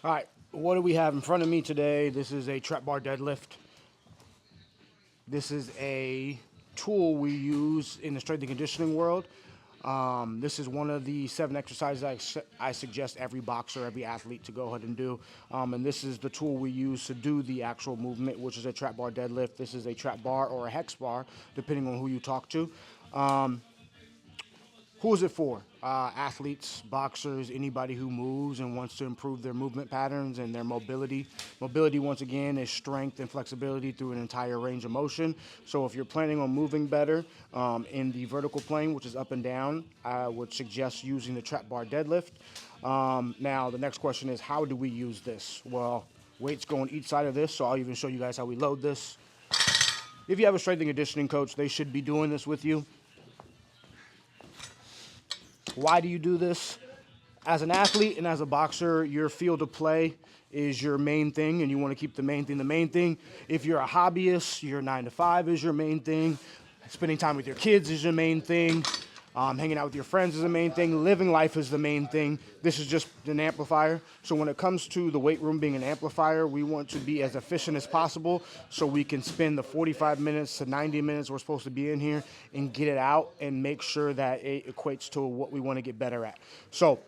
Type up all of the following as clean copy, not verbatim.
All right, what do we have in front of me today? This is a trap bar deadlift. This is a tool we use in the strength and conditioning world. This is one of the 7 exercises I suggest every boxer, every athlete to go ahead and do. And this is the tool we use to do the actual movement, which is a trap bar deadlift. This is a trap bar or a hex bar, depending on who you talk to. Who is it for? Athletes, boxers, anybody who moves and wants to improve their movement patterns and their mobility. Mobility, once again, is strength and flexibility through an entire range of motion. So if you're planning on moving better in the vertical plane, which is up and down, I would suggest using the trap bar deadlift. Now, the next question is, how do we use this? Well, weights go on each side of this, so I'll even show you guys how we load this. If you have a strength and conditioning coach, they should be doing this with you. Why do you do this? As an athlete and as a boxer, your field of play is your main thing, and you want to keep the main thing the main thing. If you're a hobbyist, your 9 to 5 is your main thing. Spending time with your kids is your main thing. Hanging out with your friends is the main thing. Living life is the main thing. This is just an amplifier. So when it comes to the weight room being an amplifier, we want to be as efficient as possible so we can spend the 45 minutes to 90 minutes we're supposed to be in here and get it out and make sure that it equates to what we want to get better at. So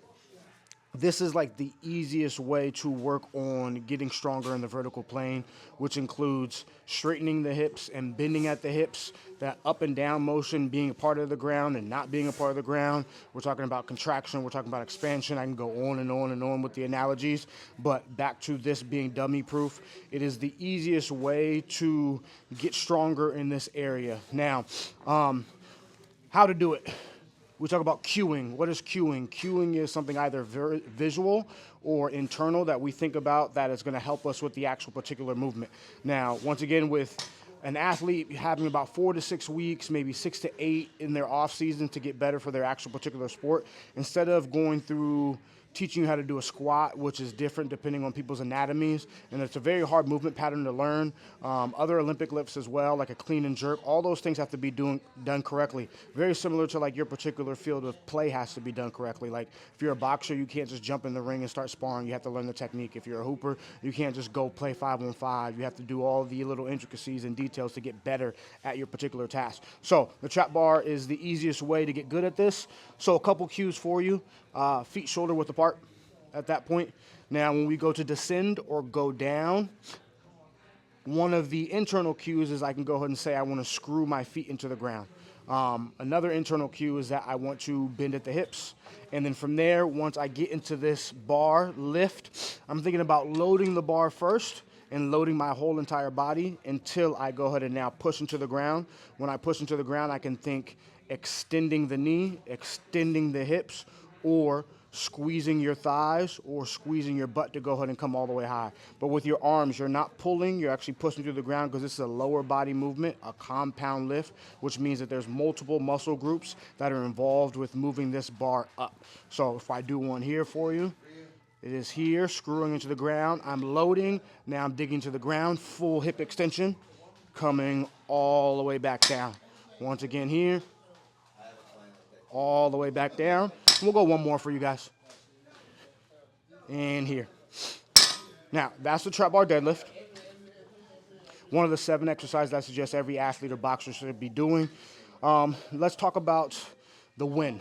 this is like the easiest way to work on getting stronger in the vertical plane, which includes straightening the hips and bending at the hips, that up and down motion being a part of the ground and not being a part of the ground. We're talking about contraction, we're talking about expansion. I can go on and on and on with the analogies, but back to this being dummy proof, it is the easiest way to get stronger in this area. Now, how to do it. We talk about cueing. What is cueing? Cueing is something either visual or internal that we think about that is going to help us with the actual particular movement. Now, once again, with an athlete having about 4 to 6 weeks, maybe 6 to 8 in their off season to get better for their actual particular sport, instead of going through teaching you how to do a squat, which is different depending on people's anatomies, and it's a very hard movement pattern to learn. Other Olympic lifts as well, like a clean and jerk, all those things have to be done correctly. Very similar to like your particular field of play has to be done correctly. Like if you're a boxer, you can't just jump in the ring and start sparring. You have to learn the technique. If you're a hooper, you can't just go play 5-on-5. You have to do all the little intricacies and details to get better at your particular task. So the trap bar is the easiest way to get good at this. So a couple cues for you. Feet shoulder width apart at that point. Now when we go to descend or go down, one of the internal cues is I can go ahead and say I want to screw my feet into the ground. Another internal cue is that I want to bend at the hips. And then from there, once I get into this bar lift, I'm thinking about loading the bar first and loading my whole entire body until I go ahead and now push into the ground. When I push into the ground, I can think extending the knee, extending the hips, or squeezing your thighs or squeezing your butt to go ahead and come all the way high. But with your arms, you're not pulling, you're actually pushing through the ground because this is a lower body movement, a compound lift, which means that there's multiple muscle groups that are involved with moving this bar up. So if I do one here for you, it is here, screwing into the ground. I'm loading, now I'm digging to the ground, full hip extension, coming all the way back down. Once again here, all the way back down. We'll go one more for you guys. And here. Now, that's the trap bar deadlift. One of the 7 exercises I suggest every athlete or boxer should be doing. Let's talk about the when.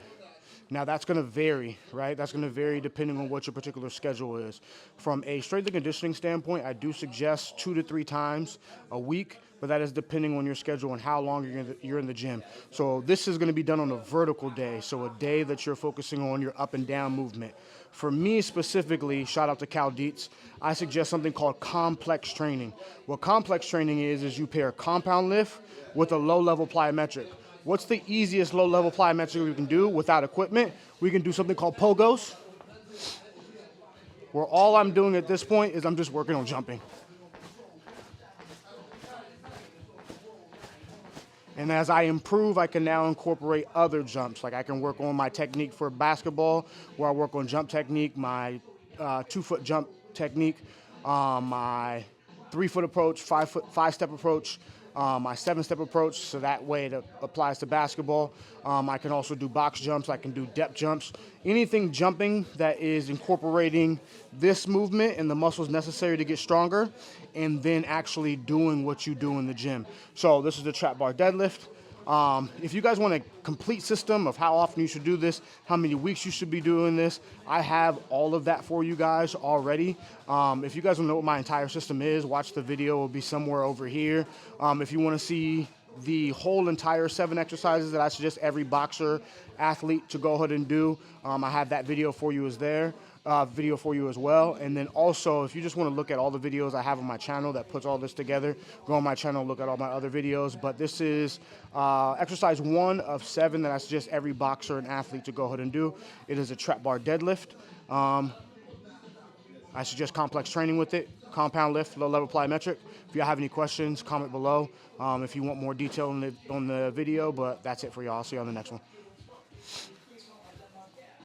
Now, that's going to vary, right? That's going to vary depending on what your particular schedule is. From a strength and conditioning standpoint, I do suggest 2 to 3 times a week, but that is depending on your schedule and how long you're in the gym. So this is going to be done on a vertical day, so a day that you're focusing on your up and down movement. For me specifically, shout out to Cal Dietz, I suggest something called complex training. What complex training is you pair compound lift with a low-level plyometric. What's the easiest low-level plyometric we can do without equipment? We can do something called pogos, where all I'm doing at this point is I'm just working on jumping. And as I improve, I can now incorporate other jumps. Like I can work on my technique for basketball, where I work on jump technique, my 2-foot jump technique, my 3-foot approach, 5-step approach, my 7-step approach, so that way it applies to basketball. I can also do box jumps. I can do depth jumps. Anything jumping that is incorporating this movement and the muscles necessary to get stronger, and then actually doing what you do in the gym. So this is the trap bar deadlift. If you guys want a complete system of how often you should do this, how many weeks you should be doing this, I have all of that for you guys already. If you guys want to know what my entire system is, watch the video. It will be somewhere over here. If you want to see the whole entire 7 exercises that I suggest every boxer athlete to go ahead and do, I have that video for you as well. And then also, if you just want to look at all the videos I have on my channel that puts all this together, go on my channel, look at all my other videos. But this is exercise 1 of 7 that I suggest every boxer and athlete to go ahead and do. It is a trap bar deadlift. I suggest complex training with it, compound lift, low level plyometric. If you have any questions, comment below if you want more detail on the video, but that's it for y'all. I'll see you on the next one.